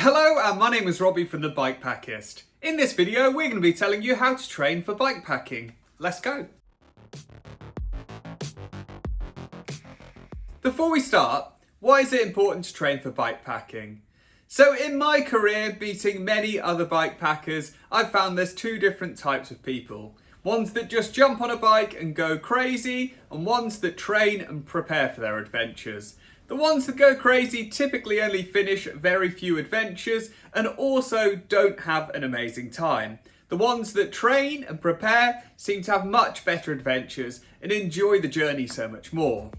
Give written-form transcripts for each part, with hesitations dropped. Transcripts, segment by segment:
Hello, and my name is Robbie from the Bikepackist. In this video, we're going to be telling you how to train for bikepacking. Let's go. Before we start, why is it important to train for bikepacking? So in my career, beating many other bikepackers, I've found there's two different types of people. Ones that just jump on a bike and go crazy, and ones that train and prepare for their adventures. The ones that go crazy typically only finish very few adventures and also don't have an amazing time. The ones that train and prepare seem to have much better adventures and enjoy the journey so much more.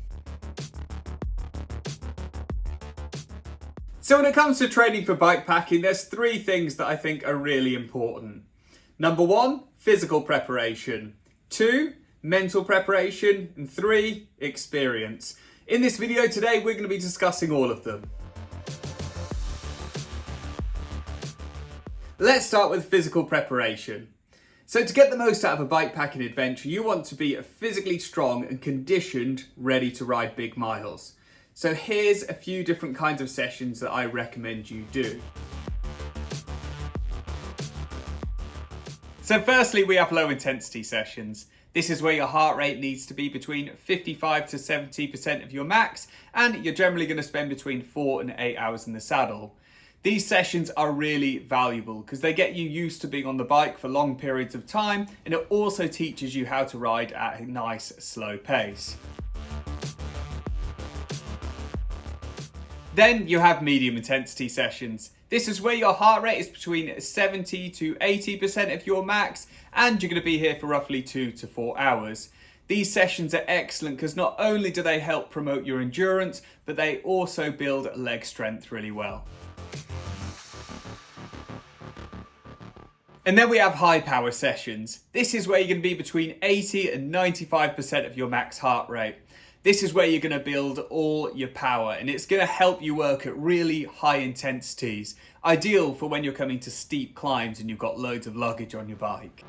So when it comes to training for bikepacking, there's three things that I think are really important. Number one, physical preparation. Two, mental preparation. And three, experience. In this video today, we're going to be discussing all of them. Let's start with physical preparation. So to get the most out of a bikepacking adventure, you want to be physically strong and conditioned, ready to ride big miles. So here's a few different kinds of sessions that I recommend you do. So firstly, we have low intensity sessions. This is where your heart rate needs to be between 55 to 70% of your max, and you're generally going to spend between 4 and 8 hours in the saddle. These sessions are really valuable because they get you used to being on the bike for long periods of time, and it also teaches you how to ride at a nice slow pace. Then you have medium intensity sessions. This is where your heart rate is between 70 to 80% of your max, and you're going to be here for roughly 2 to 4 hours. These sessions are excellent because not only do they help promote your endurance, but they also build leg strength really well. And then we have high power sessions. This is where you're going to be between 80 and 95% of your max heart rate. This is where you're going to build all your power, and it's going to help you work at really high intensities, ideal for when you're coming to steep climbs and you've got loads of luggage on your bike.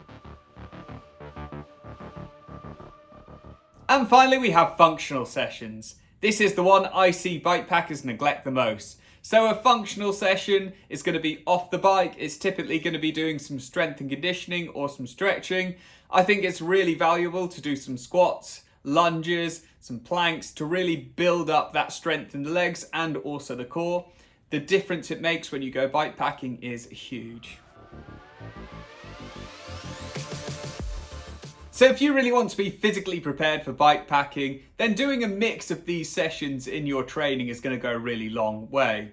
And finally, we have functional sessions. This is the one I see bikepackers neglect the most. So a functional session is going to be off the bike. It's typically going to be doing some strength and conditioning or some stretching. I think it's really valuable to do some squats, lunges, some planks to really build up that strength in the legs and also the core. The difference it makes when you go bikepacking is huge. So if you really want to be physically prepared for bikepacking, then doing a mix of these sessions in your training is going to go a really long way.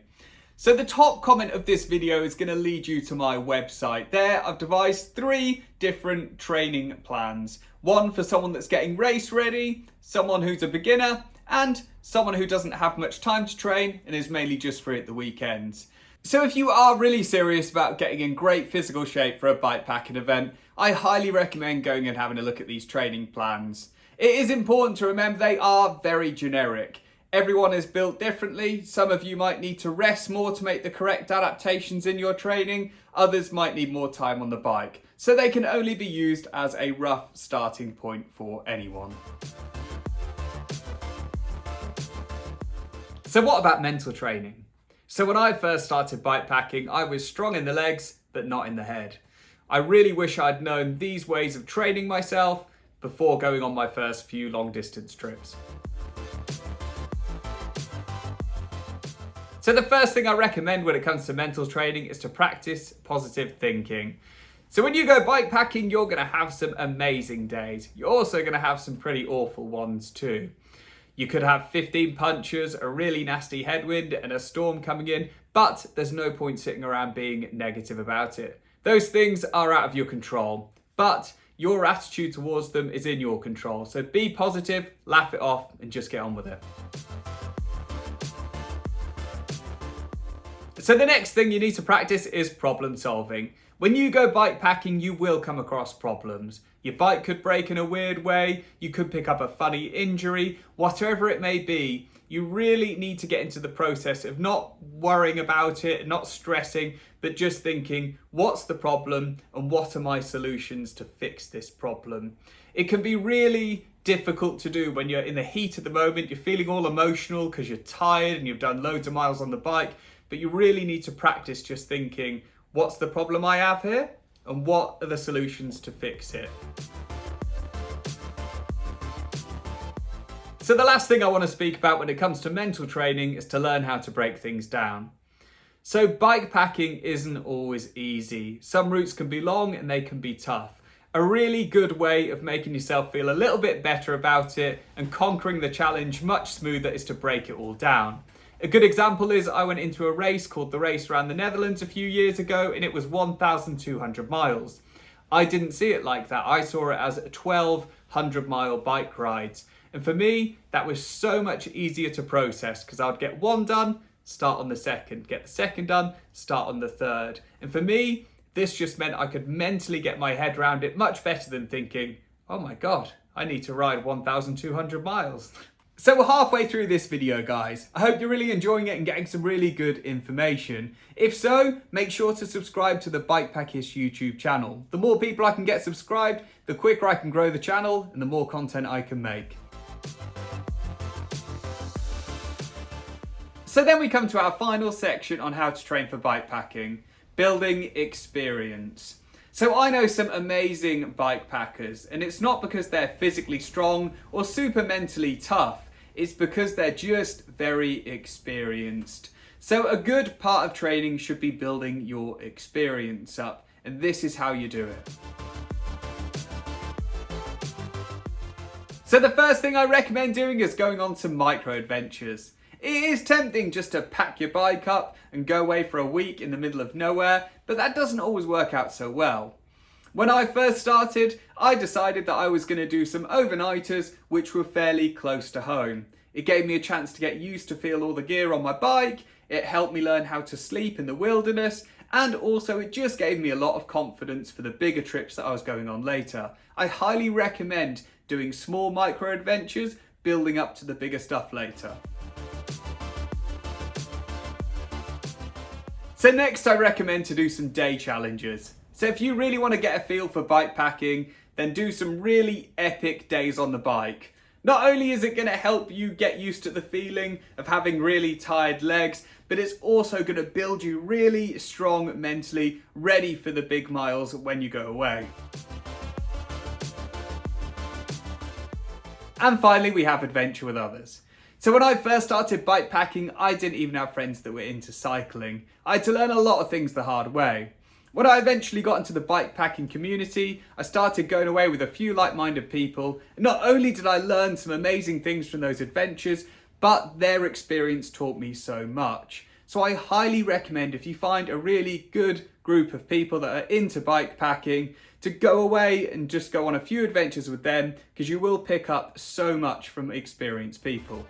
So the top comment of this video is going to lead you to my website. There I've devised 3 different training plans. One for someone that's getting race ready, someone who's a beginner, and someone who doesn't have much time to train and is mainly just free at the weekends. So if you are really serious about getting in great physical shape for a bikepacking event, I highly recommend going and having a look at these training plans. It is important to remember they are very generic. Everyone is built differently. Some of you might need to rest more to make the correct adaptations in your training. Others might need more time on the bike. So they can only be used as a rough starting point for anyone. So what about mental training? So when I first started bikepacking, I was strong in the legs, but not in the head. I really wish I'd known these ways of training myself before going on my first few long distance trips. So the first thing I recommend when it comes to mental training is to practice positive thinking. So when you go bikepacking, you're going to have some amazing days. You're also going to have some pretty awful ones too. You could have 15 punches, a really nasty headwind and a storm coming in, but there's no point sitting around being negative about it. Those things are out of your control, but your attitude towards them is in your control. So be positive, laugh it off, and just get on with it. So the next thing you need to practice is problem solving. When you go bikepacking, you will come across problems. Your bike could break in a weird way, you could pick up a funny injury, whatever it may be. You really need to get into the process of not worrying about it, not stressing, but just thinking, what's the problem and what are my solutions to fix this problem? It can be really difficult to do when you're in the heat of the moment, you're feeling all emotional because you're tired and you've done loads of miles on the bike. but you really need to practice just thinking, what's the problem I have here? And what are the solutions to fix it? So the last thing I want to speak about when it comes to mental training is to learn how to break things down. So bikepacking isn't always easy. Some routes can be long and they can be tough. A really good way of making yourself feel a little bit better about it and conquering the challenge much smoother is to break it all down. A good example is I went into a race called the Race Around the Netherlands a few years ago, and it was 1,200 miles. I didn't see it like that. I saw it as 1,200-mile bike rides. And for me, that was so much easier to process because I would get one done, start on the second, get the second done, start on the third. And for me, this just meant I could mentally get my head around it much better than thinking, oh my God, I need to ride 1,200 miles. So we're halfway through this video, guys. I hope you're really enjoying it and getting some really good information. If so, make sure to subscribe to the Bikepackist YouTube channel. The more people I can get subscribed, the quicker I can grow the channel and the more content I can make. So then we come to our final section on how to train for bikepacking, building experience. So I know some amazing bikepackers, and it's not because they're physically strong or super mentally tough. It's because they're just very experienced. So a good part of training should be building your experience up, and this is how you do it. So the first thing I recommend doing is going on some micro adventures. It is tempting just to pack your bike up and go away for a week in the middle of nowhere, but that doesn't always work out so well. When I first started, I decided that I was going to do some overnighters which were fairly close to home. It gave me a chance to get used to feel all the gear on my bike, it helped me learn how to sleep in the wilderness, and also it just gave me a lot of confidence for the bigger trips that I was going on later. I highly recommend doing small micro adventures, building up to the bigger stuff later. So next I recommend to do some day challenges. So if you really want to get a feel for bikepacking, then do some really epic days on the bike. Not only is it going to help you get used to the feeling of having really tired legs, but it's also going to build you really strong mentally, ready for the big miles when you go away. And finally, we have adventure with others. So when I first started bikepacking, I didn't even have friends that were into cycling. I had to learn a lot of things the hard way. When I eventually got into the bikepacking community, I started going away with a few like-minded people. And not only did I learn some amazing things from those adventures, but their experience taught me so much. So I highly recommend, if you find a really good group of people that are into bikepacking, to go away and just go on a few adventures with them, because you will pick up so much from experienced people.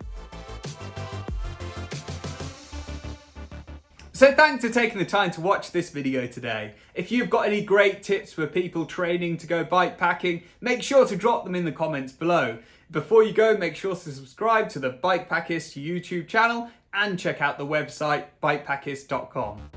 So thanks for taking the time to watch this video today. If you've got any great tips for people training to go bikepacking, make sure to drop them in the comments below. Before you go, make sure to subscribe to the Bikepackist YouTube channel and check out the website bikepackist.com.